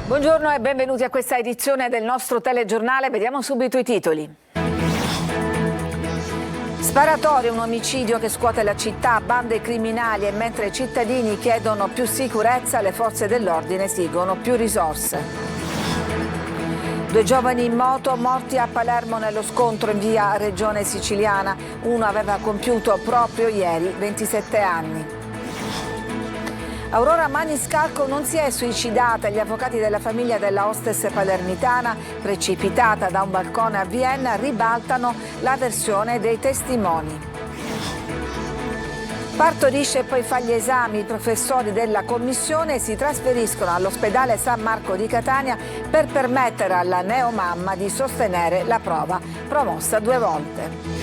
Buongiorno e benvenuti a questa edizione del nostro telegiornale. Vediamo subito i titoli. Sparatorio, un omicidio che scuote la città, bande criminali e mentre i cittadini chiedono più sicurezza, le forze dell'ordine esigono più risorse. 2 giovani in moto morti a Palermo nello scontro in via Regione Siciliana. Uno aveva compiuto proprio ieri 27 anni. Aurora Maniscalco non si è suicidata. Gli avvocati della famiglia della hostess palermitana, precipitata da un balcone a Vienna, ribaltano la versione dei testimoni. Partorisce e poi fa gli esami. I professori della commissione si trasferiscono all'ospedale San Marco di Catania per permettere alla neomamma di sostenere la prova, promossa 2 volte.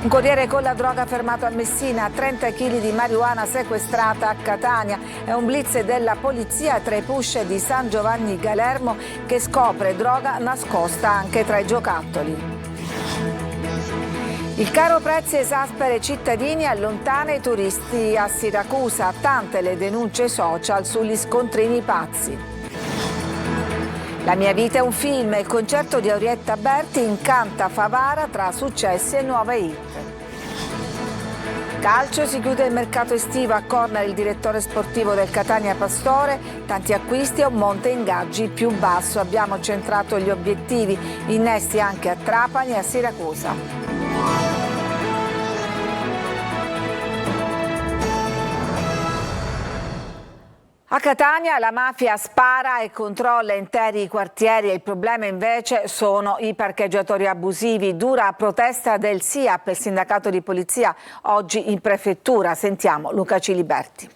Un corriere con la droga fermato a Messina, 30 kg di marijuana sequestrata a Catania. È un blitz della polizia tra i push di San Giovanni Galermo che scopre droga nascosta anche tra i giocattoli. Il caro prezzi esaspera i cittadini e allontana i turisti a Siracusa. Tante le denunce social sugli scontrini pazzi. La mia vita è un film, il concerto di Orietta Berti incanta Favara tra successi e nuove hit. Calcio, si chiude il mercato estivo, a corner il direttore sportivo del Catania Pastore, tanti acquisti e un monte ingaggi più basso. Abbiamo centrato gli obiettivi, innesti anche a Trapani e a Siracusa. A Catania la mafia spara e controlla interi quartieri e il problema invece sono i parcheggiatori abusivi. Dura protesta del SIAP, il sindacato di polizia, oggi in prefettura. Sentiamo Luca Ciliberti.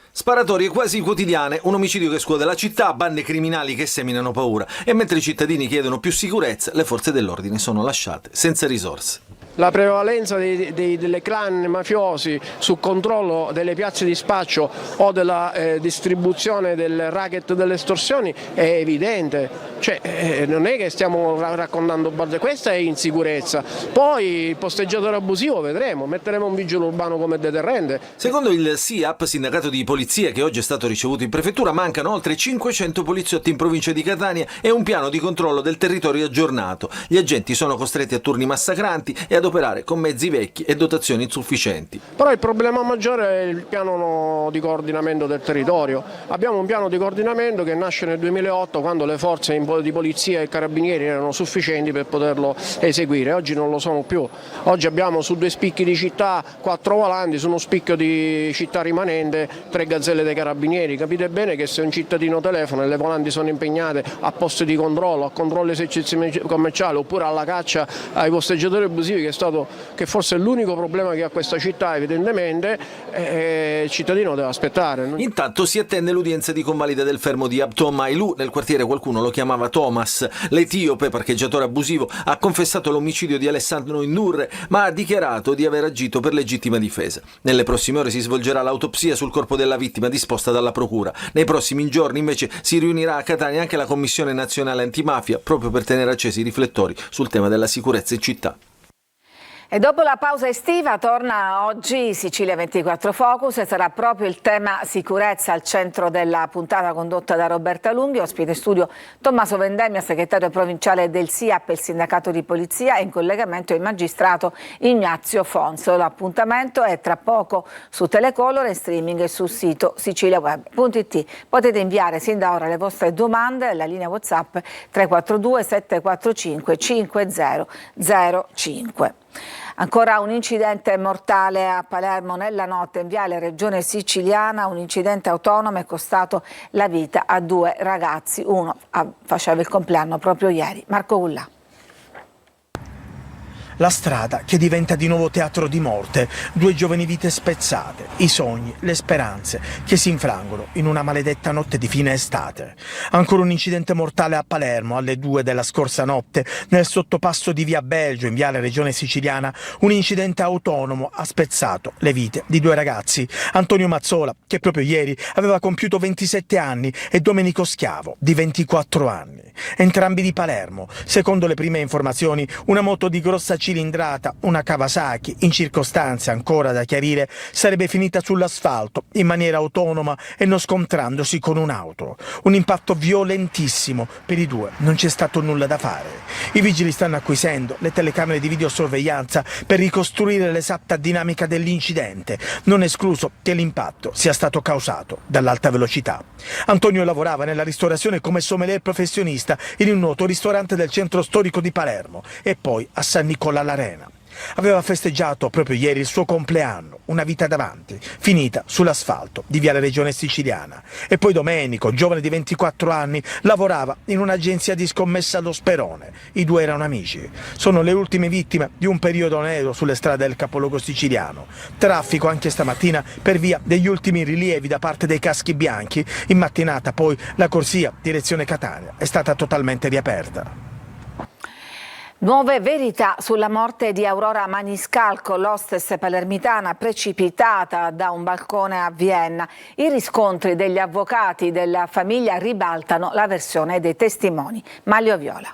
Sparatorie quasi quotidiane, un omicidio che scuote la città, bande criminali che seminano paura e mentre i cittadini chiedono più sicurezza, le forze dell'ordine sono lasciate senza risorse. La prevalenza delle clan mafiosi sul controllo delle piazze di spaccio o della distribuzione del racket delle estorsioni è evidente. Non è che stiamo raccontando barzellette, questa è insicurezza. Poi il posteggiatore abusivo vedremo, metteremo un vigile urbano come deterrente. Secondo il SIAP, sindacato di polizia, che oggi è stato ricevuto in prefettura, mancano oltre 500 poliziotti in provincia di Catania e un piano di controllo del territorio aggiornato. Gli agenti sono costretti a turni massacranti e ad operare con mezzi vecchi e dotazioni insufficienti. Però il problema maggiore è il piano di coordinamento del territorio. Abbiamo un piano di coordinamento che nasce nel 2008, quando le forze di polizia e carabinieri erano sufficienti per poterlo eseguire. Oggi non lo sono più. Oggi abbiamo su 2 spicchi di città 4 volanti, su uno spicchio di città rimanente 3 gazzelle dei carabinieri. Capite bene che se un cittadino telefona e le volanti sono impegnate a posti di controllo, a controlli esercizi commerciali oppure alla caccia ai posteggiatori abusivi, che forse è l'unico problema che ha questa città evidentemente, il cittadino deve aspettare. Intanto si attende l'udienza di convalida del fermo di Abtom Ailu. Nel quartiere qualcuno lo chiamava Thomas. L'etiope, parcheggiatore abusivo, ha confessato l'omicidio di Alessandro Indurre, ma ha dichiarato di aver agito per legittima difesa. Nelle prossime ore si svolgerà l'autopsia sul corpo della vittima disposta dalla procura. Nei prossimi giorni invece si riunirà a Catania anche la Commissione Nazionale Antimafia proprio per tenere accesi i riflettori sul tema della sicurezza in città. E dopo la pausa estiva torna oggi Sicilia 24 Focus e sarà proprio il tema sicurezza al centro della puntata condotta da Roberta Lunghi. Ospite in studio Tommaso Vendemmia, segretario provinciale del SIAP, il sindacato di polizia, e in collegamento il magistrato Ignazio Fonso. L'appuntamento è tra poco su Telecolor e streaming e sul sito siciliaweb.it. Potete inviare sin da ora le vostre domande alla linea WhatsApp 342 745 5005. Ancora un incidente mortale a Palermo nella notte in viale Regione Siciliana, un incidente autonomo è costato la vita a 2 ragazzi, uno faceva il compleanno proprio ieri. Marco Gullà. La strada che diventa di nuovo teatro di morte, 2 giovani vite spezzate, i sogni, le speranze che si infrangono in una maledetta notte di fine estate. Ancora un incidente mortale a Palermo alle 2 della scorsa notte nel sottopasso di via Belgio in viale Regione Siciliana. Un incidente autonomo ha spezzato le vite di 2 ragazzi, Antonio Mazzola, che proprio ieri aveva compiuto 27 anni, e Domenico Schiavo, di 24 anni. Entrambi di Palermo. Secondo le prime informazioni, una moto di grossa cilindrata, una Kawasaki, in circostanze ancora da chiarire, sarebbe finita sull'asfalto in maniera autonoma e non scontrandosi con un'auto. Un impatto violentissimo. Per i due non c'è stato nulla da fare. I vigili stanno acquisendo le telecamere di videosorveglianza per ricostruire l'esatta dinamica dell'incidente. Non è escluso che l'impatto sia stato causato dall'alta velocità. Antonio lavorava nella ristorazione come sommelier professionista in un noto ristorante del centro storico di Palermo e poi a San Nicola l'Arena. Aveva festeggiato proprio ieri il suo compleanno, una vita davanti, finita sull'asfalto di Viale Regione Siciliana. E poi Domenico, giovane di 24 anni, lavorava in un'agenzia di scommessa allo Sperone. I due erano amici. Sono le ultime vittime di un periodo nero sulle strade del capoluogo siciliano. Traffico anche stamattina per via degli ultimi rilievi da parte dei caschi bianchi. In mattinata poi la corsia direzione Catania è stata totalmente riaperta. Nuove verità sulla morte di Aurora Maniscalco, l'hostess palermitana precipitata da un balcone a Vienna. I riscontri degli avvocati della famiglia ribaltano la versione dei testimoni. Maglio Viola.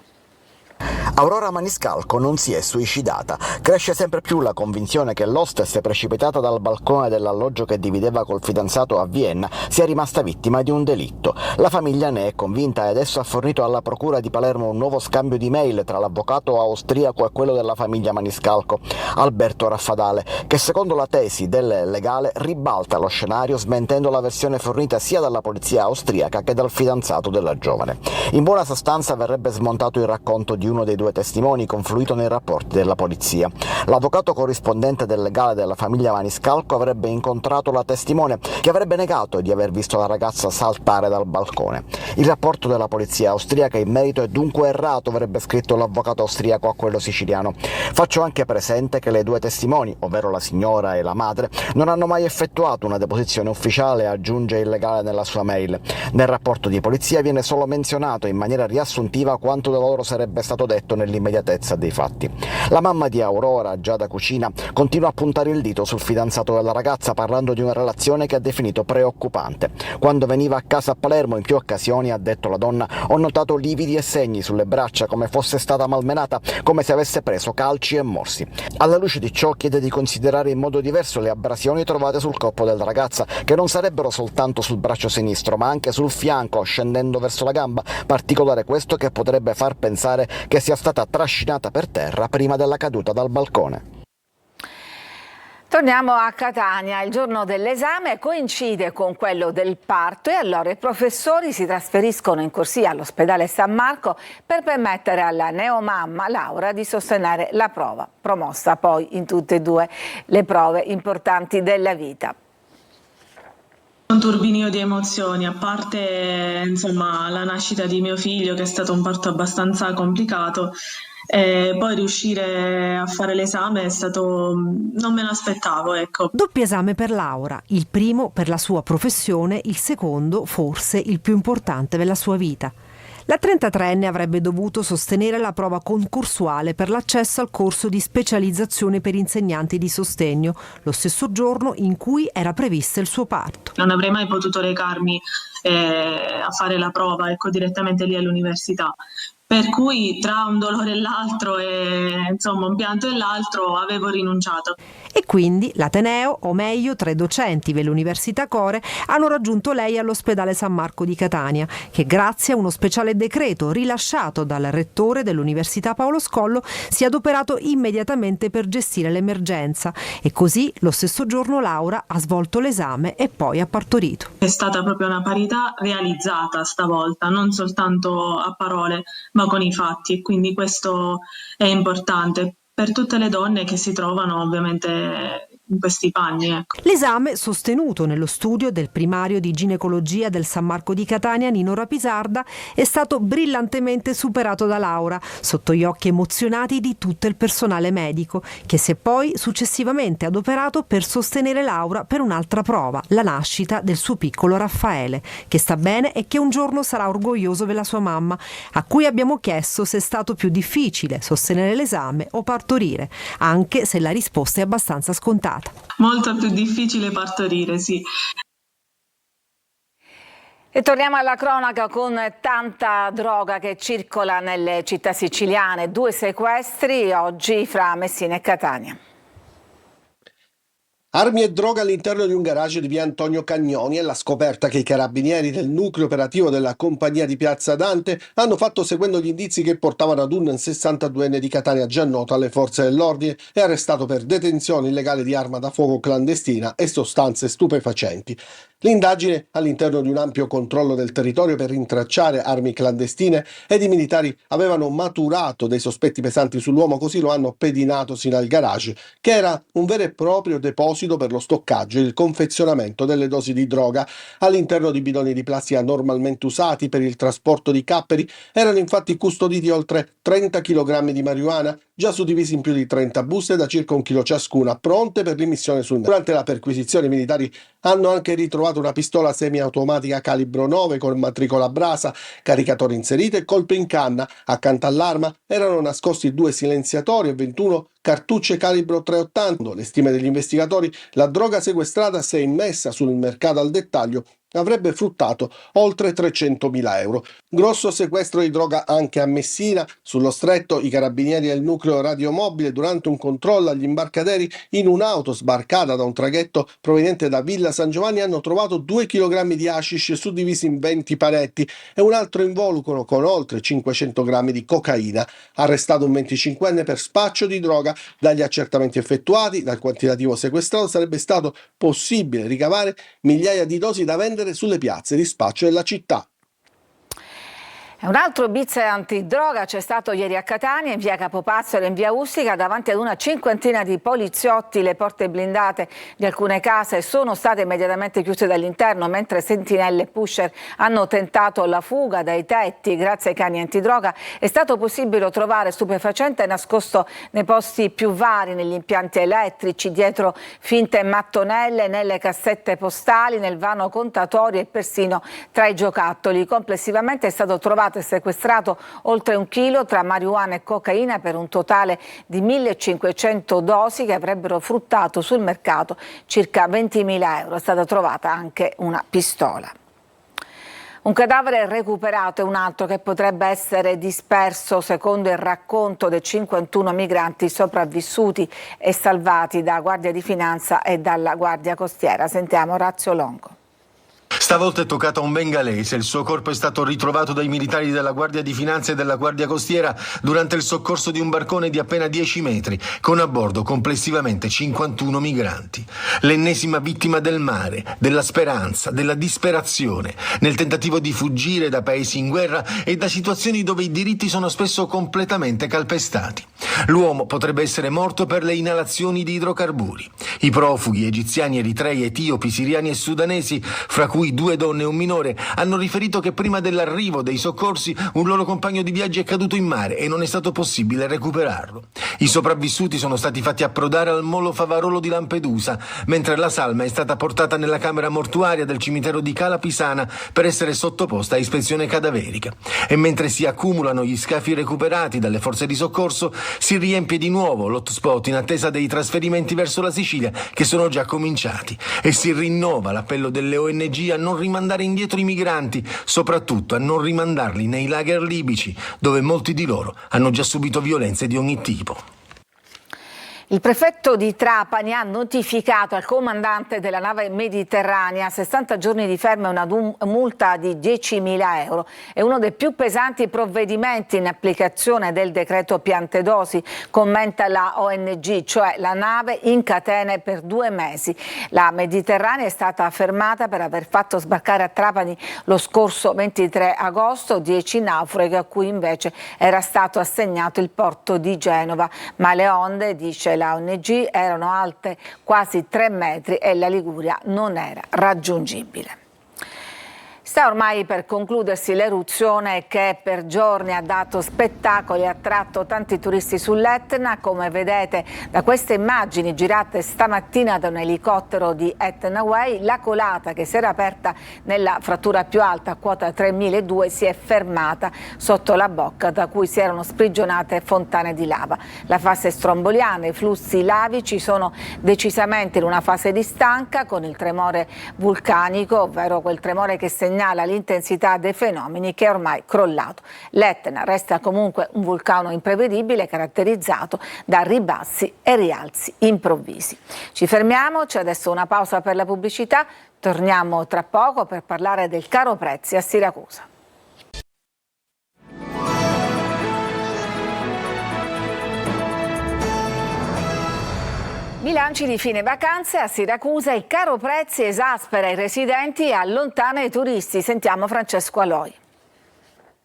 Aurora Maniscalco non si è suicidata. Cresce sempre più la convinzione che l'hostess precipitata dal balcone dell'alloggio che divideva col fidanzato a Vienna sia rimasta vittima di un delitto. La famiglia ne è convinta e adesso ha fornito alla procura di Palermo un nuovo scambio di mail tra l'avvocato austriaco e quello della famiglia Maniscalco, Alberto Raffadale, che secondo la tesi del legale ribalta lo scenario smentendo la versione fornita sia dalla polizia austriaca che dal fidanzato della giovane. In buona sostanza verrebbe smontato il racconto di uno dei due testimoni confluito nei rapporti della polizia. L'avvocato corrispondente del legale della famiglia Maniscalco avrebbe incontrato la testimone che avrebbe negato di aver visto la ragazza saltare dal balcone. Il rapporto della polizia austriaca in merito è dunque errato, avrebbe scritto l'avvocato austriaco a quello siciliano. Faccio anche presente che le due testimoni, ovvero la signora e la madre, non hanno mai effettuato una deposizione ufficiale, aggiunge il legale nella sua mail. Nel rapporto di polizia viene solo menzionato in maniera riassuntiva quanto da loro sarebbe stato detto nell'immediatezza dei fatti. La mamma di Aurora, Giada Cucina, continua a puntare il dito sul fidanzato della ragazza parlando di una relazione che ha definito preoccupante. Quando veniva a casa a Palermo in più occasioni, ha detto la donna, ho notato lividi e segni sulle braccia come fosse stata malmenata, come se avesse preso calci e morsi. Alla luce di ciò chiede di considerare in modo diverso le abrasioni trovate sul corpo della ragazza, che non sarebbero soltanto sul braccio sinistro ma anche sul fianco scendendo verso la gamba, particolare questo che potrebbe far pensare che sia stata trascinata per terra prima della caduta dal balcone. Torniamo a Catania. Il giorno dell'esame coincide con quello del parto e allora i professori si trasferiscono in corsia all'ospedale San Marco per permettere alla neomamma Laura di sostenere la prova, promossa poi in tutte e due le prove importanti della vita. Un turbinio di emozioni, a parte insomma la nascita di mio figlio, che è stato un parto abbastanza complicato, poi riuscire a fare l'esame è stato, non me lo aspettavo, ecco. Doppio esame per Laura, il primo per la sua professione, il secondo forse il più importante della sua vita. La 33enne avrebbe dovuto sostenere la prova concorsuale per l'accesso al corso di specializzazione per insegnanti di sostegno, lo stesso giorno in cui era previsto il suo parto. Non avrei mai potuto recarmi a fare la prova, ecco, direttamente lì all'università. Per cui tra un dolore e l'altro e insomma un pianto e l'altro avevo rinunciato. E quindi l'Ateneo, o meglio 3 docenti dell'Università Core, hanno raggiunto lei all'ospedale San Marco di Catania, che grazie a uno speciale decreto rilasciato dal rettore dell'Università Paolo Scollo si è adoperato immediatamente per gestire l'emergenza e così lo stesso giorno Laura ha svolto l'esame e poi ha partorito. È stata proprio una parità realizzata stavolta, non soltanto a parole ma con i fatti, e quindi questo è importante per tutte le donne che si trovano ovviamente in questi panni. Ecco. L'esame, sostenuto nello studio del primario di ginecologia del San Marco di Catania, Nino Rapisarda, è stato brillantemente superato da Laura, sotto gli occhi emozionati di tutto il personale medico, che si è poi successivamente adoperato per sostenere Laura per un'altra prova, la nascita del suo piccolo Raffaele, che sta bene e che un giorno sarà orgoglioso della sua mamma, a cui abbiamo chiesto se è stato più difficile sostenere l'esame o partorire, anche se la risposta è abbastanza scontata. Molto più difficile partorire, sì. E torniamo alla cronaca con tanta droga che circola nelle città siciliane. 2 sequestri oggi fra Messina e Catania. Armi e droga all'interno di un garage di via Antonio Cagnoni e la scoperta che i carabinieri del nucleo operativo della compagnia di Piazza Dante hanno fatto seguendo gli indizi che portavano ad un 62enne di Catania già noto alle forze dell'ordine e arrestato per detenzione illegale di arma da fuoco clandestina e sostanze stupefacenti. L'indagine, all'interno di un ampio controllo del territorio per rintracciare armi clandestine ed i militari avevano maturato dei sospetti pesanti sull'uomo, così lo hanno pedinato sino al garage, che era un vero e proprio deposito per lo stoccaggio e il confezionamento delle dosi di droga. All'interno di bidoni di plastica normalmente usati per il trasporto di capperi erano infatti custoditi oltre 30 kg di marijuana, già suddivisi in più di 30 buste da circa 1 chilo ciascuna, pronte per l'immissione sul mercato. Durante la perquisizione i militari hanno anche ritrovato una pistola semiautomatica calibro 9 con matricola a brasa, caricatore inserito e colpo in canna. Accanto all'arma erano nascosti 2 silenziatori e 21 cartucce calibro 380. Le stime degli investigatori, la droga sequestrata, se immessa sul mercato al dettaglio, avrebbe fruttato oltre 300.000 euro. Grosso sequestro di droga anche a Messina. Sullo stretto i carabinieri del nucleo radiomobile, durante un controllo agli imbarcaderi in un'auto sbarcata da un traghetto proveniente da Villa San Giovanni, hanno trovato 2 kg di hashish suddivisi in 20 paletti e un altro involucro con oltre 500 grammi di cocaina. Arrestato un 25enne per spaccio di droga. Dagli accertamenti effettuati, dal quantitativo sequestrato, sarebbe stato possibile ricavare migliaia di dosi da vendere sulle piazze di spaccio della città. Un altro blitz antidroga c'è stato ieri a Catania, in via Capopazzolo e in via Ustica. Davanti ad una cinquantina di poliziotti le porte blindate di alcune case sono state immediatamente chiuse dall'interno, mentre sentinelle e pusher hanno tentato la fuga dai tetti. Grazie ai cani antidroga è stato possibile trovare stupefacente nascosto nei posti più vari, negli impianti elettrici, dietro finte mattonelle, nelle cassette postali, nel vano contatorio e persino tra i giocattoli. Complessivamente è stato trovato e sequestrato oltre 1 chilo tra marijuana e cocaina per un totale di 1.500 dosi che avrebbero fruttato sul mercato circa 20.000 euro. È stata trovata anche una pistola. Un cadavere recuperato e un altro che potrebbe essere disperso, secondo il racconto dei 51 migranti sopravvissuti e salvati da Guardia di Finanza e dalla Guardia Costiera. Sentiamo Orazio Longo. Stavolta è toccato a un bengalese. Il suo corpo è stato ritrovato dai militari della Guardia di Finanza e della Guardia Costiera durante il soccorso di un barcone di appena 10 metri, con a bordo complessivamente 51 migranti. L'ennesima vittima del mare, della speranza, della disperazione, nel tentativo di fuggire da paesi in guerra e da situazioni dove i diritti sono spesso completamente calpestati. L'uomo potrebbe essere morto per le inalazioni di idrocarburi. I profughi egiziani, eritrei, etiopi, siriani e sudanesi, fra cui 2 donne e un minore, hanno riferito che prima dell'arrivo dei soccorsi un loro compagno di viaggio è caduto in mare e non è stato possibile recuperarlo. I sopravvissuti sono stati fatti approdare al molo Favarolo di Lampedusa, mentre la salma è stata portata nella camera mortuaria del cimitero di Cala Pisana per essere sottoposta a ispezione cadaverica. E mentre si accumulano gli scafi recuperati dalle forze di soccorso, si riempie di nuovo l'hotspot in attesa dei trasferimenti verso la Sicilia, che sono già cominciati, e si rinnova l'appello delle ONG a non rimandare indietro i migranti, soprattutto a non rimandarli nei lager libici, dove molti di loro hanno già subito violenze di ogni tipo. Il prefetto di Trapani ha notificato al comandante della nave Mediterranea 60 giorni di fermo e una multa di 10.000 euro. È uno dei più pesanti provvedimenti in applicazione del decreto piante dosi, commenta la ONG, cioè la nave in catene per 2 mesi. La Mediterranea è stata fermata per aver fatto sbarcare a Trapani lo scorso 23 agosto 10 naufraghi a cui invece era stato assegnato il porto di Genova, ma le onde, dice la ONG, erano alte quasi 3 metri e la Liguria non era raggiungibile. Sta ormai per concludersi l'eruzione che per giorni ha dato spettacoli e attratto tanti turisti sull'Etna. Come vedete da queste immagini girate stamattina da un elicottero di Etna Way, la colata che si era aperta nella frattura più alta a quota 3.200 si è fermata sotto la bocca da cui si erano sprigionate fontane di lava. La fase stromboliana e i flussi lavici sono decisamente in una fase di stanca, con il tremore vulcanico, ovvero quel tremore che segnala segnala l'intensità dei fenomeni che è ormai crollato. L'Etna resta comunque un vulcano imprevedibile caratterizzato da ribassi e rialzi improvvisi. Ci fermiamo, c'è adesso una pausa per la pubblicità, torniamo tra poco per parlare del caro prezzi a Siracusa. Bilanci di fine vacanze a Siracusa, il caro prezzi esaspera i residenti e allontana i turisti. Sentiamo Francesco Aloi.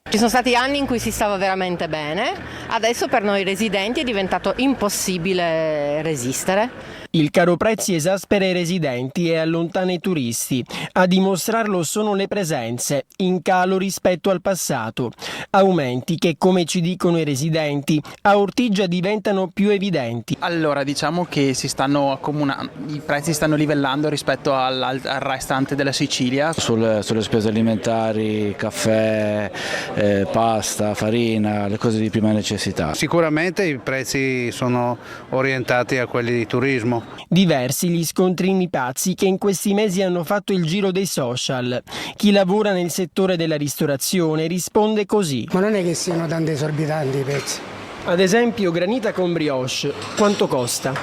Ci sono stati anni in cui si stava veramente bene, adesso per noi residenti è diventato impossibile resistere. Il caro prezzi esaspera i residenti e allontana i turisti. A dimostrarlo sono le presenze, in calo rispetto al passato. Aumenti che, come ci dicono i residenti, a Ortigia diventano più evidenti. Allora, diciamo che i prezzi stanno livellando rispetto al restante della Sicilia. Sulle spese alimentari, caffè, pasta, farina, le cose di prima necessità. Sicuramente i prezzi sono orientati a quelli di turismo. Diversi gli scontrini pazzi che in questi mesi hanno fatto il giro dei social. Chi lavora nel settore della ristorazione risponde così. Ma non è che siano tanto esorbitanti i prezzi. Ad esempio granita con brioche, quanto costa?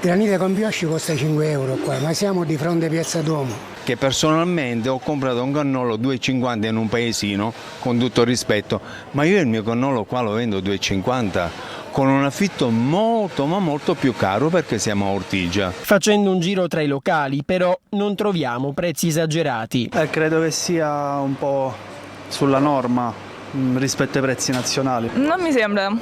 Granita con brioche costa 5 euro qua, ma siamo di fronte a Piazza Duomo. Che personalmente ho comprato un cannolo 2,50 in un paesino, con tutto rispetto, ma io il mio cannolo qua lo vendo 2,50 con un affitto molto ma molto più caro perché siamo a Ortigia. Facendo un giro tra i locali però non troviamo prezzi esagerati. Credo che sia un po' sulla norma rispetto ai prezzi nazionali. Non mi sembra,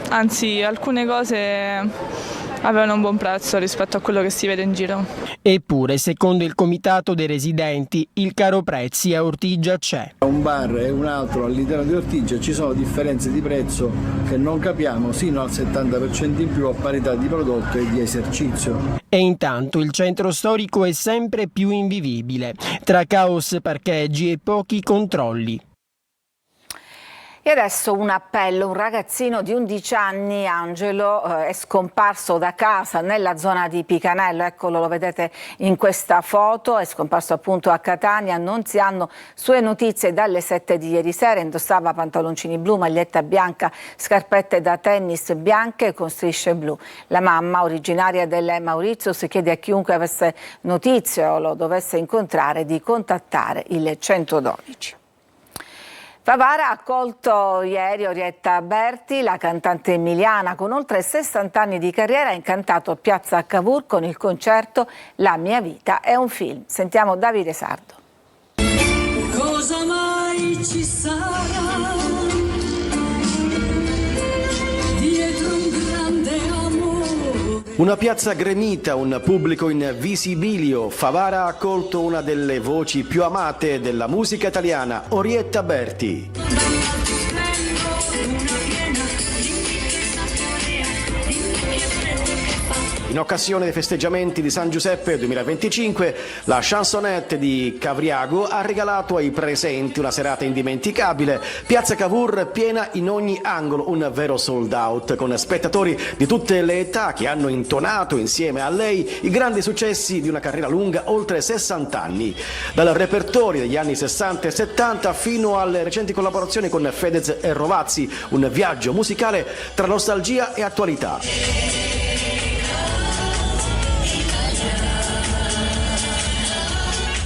anzi alcune cose avevano un buon prezzo rispetto a quello che si vede in giro. Eppure, secondo il comitato dei residenti, il caro prezzi a Ortigia c'è. Un bar e un altro all'interno di Ortigia ci sono differenze di prezzo che non capiamo, sino al 70% in più a parità di prodotto e di esercizio. E intanto il centro storico è sempre più invivibile, tra caos, parcheggi e pochi controlli. E adesso un appello, un ragazzino di 11 anni, Angelo, è scomparso da casa nella zona di Picanello, eccolo, lo vedete in questa foto, è scomparso appunto a Catania, non si hanno sue notizie dalle 7 di ieri sera, indossava pantaloncini blu, maglietta bianca, scarpette da tennis bianche con strisce blu. La mamma, originaria del Mauritius, chiede a chiunque avesse notizie o lo dovesse incontrare di contattare il 112. Favara ha accolto ieri Orietta Berti, la cantante emiliana con oltre 60 anni di carriera, ha incantato Piazza Cavour con il concerto La mia vita è un film. Sentiamo Davide Sardo. Cosa mai ci sarà dietro un grande amore? Una piazza gremita, un pubblico in visibilio. Favara ha accolto una delle voci più amate della musica italiana, Orietta Berti. In occasione dei festeggiamenti di San Giuseppe 2025, la chansonnette di Cavriago ha regalato ai presenti una serata indimenticabile. Piazza Cavour piena in ogni angolo, un vero sold out, con spettatori di tutte le età che hanno intonato insieme a lei i grandi successi di una carriera lunga oltre 60 anni. Dal repertorio degli anni 60 e 70 fino alle recenti collaborazioni con Fedez e Rovazzi, un viaggio musicale tra nostalgia e attualità.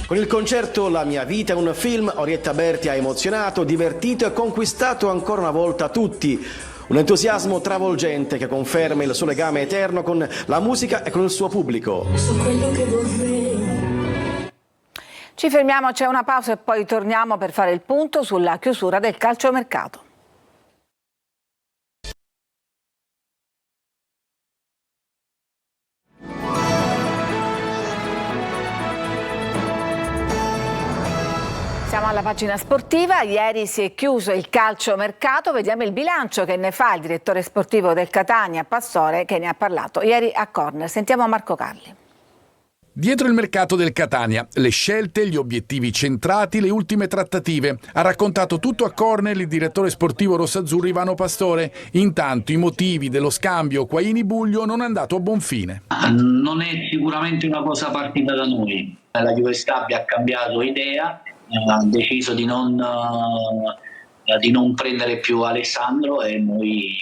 Con il concerto La mia vita è un film, Orietta Berti ha emozionato, divertito e conquistato ancora una volta tutti. Un entusiasmo travolgente che conferma il suo legame eterno con la musica e con il suo pubblico. So quello che vorrei. Ci fermiamo, c'è una pausa e poi torniamo per fare il punto sulla chiusura del calciomercato. Siamo alla pagina sportiva, ieri si è chiuso il calciomercato, vediamo il bilancio che ne fa il direttore sportivo del Catania, Pastore, che ne ha parlato ieri a Corner. Sentiamo Marco Carli. Dietro il mercato del Catania, le scelte, gli obiettivi centrati, le ultime trattative. Ha raccontato tutto a Corner il direttore sportivo rossazzurro Ivano Pastore. Intanto i motivi dello scambio Quaini-Buglio non è andato a buon fine. Non è sicuramente una cosa partita da noi. La Juve Stabia ha cambiato idea ha deciso di non prendere più Alessandro e noi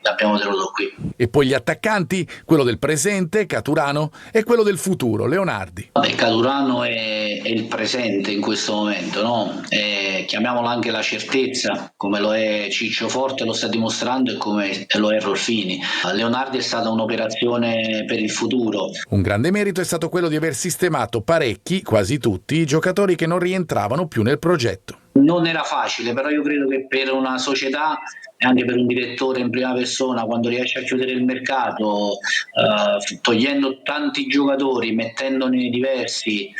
l'abbiamo tenuto qui. E poi gli attaccanti, quello del presente, Caturano, e quello del futuro, Leonardi. Caturano è il presente in questo momento, no? Chiamiamolo anche la certezza, come lo è Ciccio Forte, lo sta dimostrando, e come lo è Rolfini. Leonardi è stata un'operazione per il futuro. Un grande merito è stato quello di aver sistemato parecchi, quasi tutti, i giocatori che non rientravano più nel progetto. Non era facile, però io credo che per una società e anche per un direttore in prima persona, quando riesce a chiudere il mercato, togliendo tanti giocatori, mettendone diversi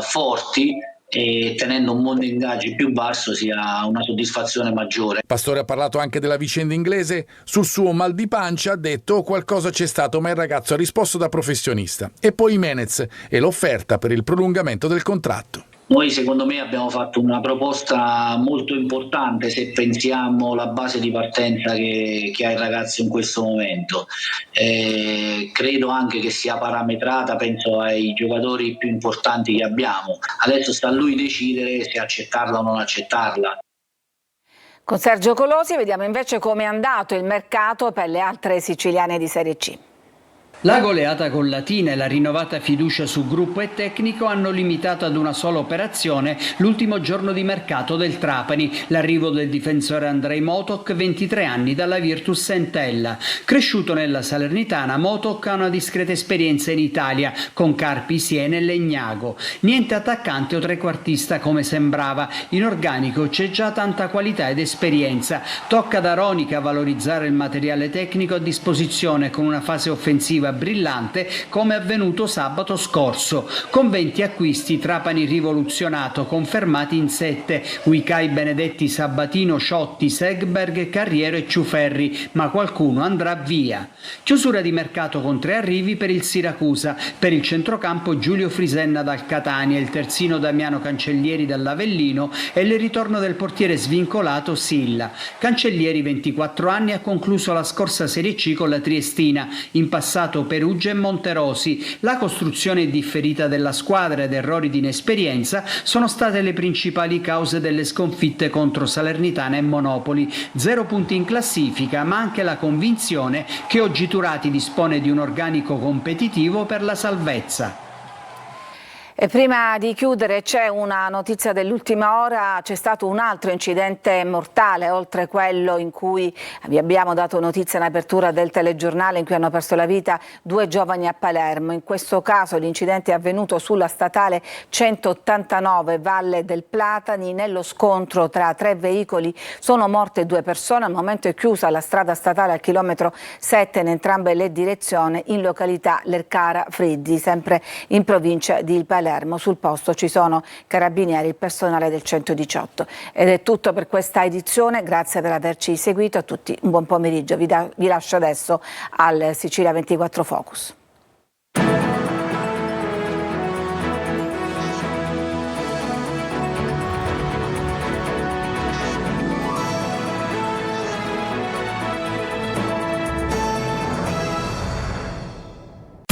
forti e tenendo un mondo di ingaggi più basso, sia una soddisfazione maggiore. Pastore ha parlato anche della vicenda inglese. Sul suo mal di pancia ha detto: qualcosa c'è stato, ma il ragazzo ha risposto da professionista. E poi Jimenez e l'offerta per il prolungamento del contratto. Noi secondo me abbiamo fatto una proposta molto importante se pensiamo alla base di partenza che ha il ragazzo in questo momento. Credo anche che sia parametrata, penso ai giocatori più importanti che abbiamo. Adesso sta a lui decidere se accettarla o non accettarla. Con Sergio Colosi vediamo invece come è andato il mercato per le altre siciliane di Serie C. La goleata con Latina e la rinnovata fiducia su gruppo e tecnico hanno limitato ad una sola operazione l'ultimo giorno di mercato del Trapani, l'arrivo del difensore Andrej Motok, 23 anni, dalla Virtus Entella. Cresciuto nella Salernitana, Motok ha una discreta esperienza in Italia, con Carpi, Siena e Legnago. Niente attaccante o trequartista come sembrava, in organico c'è già tanta qualità ed esperienza. Tocca ad Aronica valorizzare il materiale tecnico a disposizione con una fase offensiva brillante, come avvenuto sabato scorso. Con 20 acquisti, Trapani rivoluzionato, confermati in 7: Uicai, Benedetti, Sabatino, Sciotti, Segberg, Carriero e Ciuferri, ma qualcuno andrà via. Chiusura di mercato con 3 arrivi per il Siracusa, per il centrocampo Giulio Frisenna dal Catania, il terzino Damiano Cancellieri dall'Avellino e il ritorno del portiere svincolato Silla. Cancellieri, 24 anni, ha concluso la scorsa Serie C con la Triestina, in passato Perugia e Monterosi. La costruzione differita della squadra ed errori di inesperienza sono state le principali cause delle sconfitte contro Salernitana e Monopoli. 0 punti in classifica, ma anche la convinzione che oggi Turati dispone di un organico competitivo per la salvezza. E prima di chiudere c'è una notizia dell'ultima ora: c'è stato un altro incidente mortale, oltre quello in cui vi abbiamo dato notizia in apertura del telegiornale, in cui hanno perso la vita 2 giovani a Palermo. In questo caso l'incidente è avvenuto sulla statale 189 Valle del Platani. Nello scontro tra 3 veicoli sono morte 2 persone. Al momento è chiusa la strada statale al chilometro 7 in entrambe le direzioni, in località Lercara Friddi, sempre in provincia di Palermo. Sul posto ci sono carabinieri, il personale del 118. Ed è tutto per questa edizione, grazie per averci seguito. A tutti un buon pomeriggio, vi lascio adesso al Sicilia 24 Focus.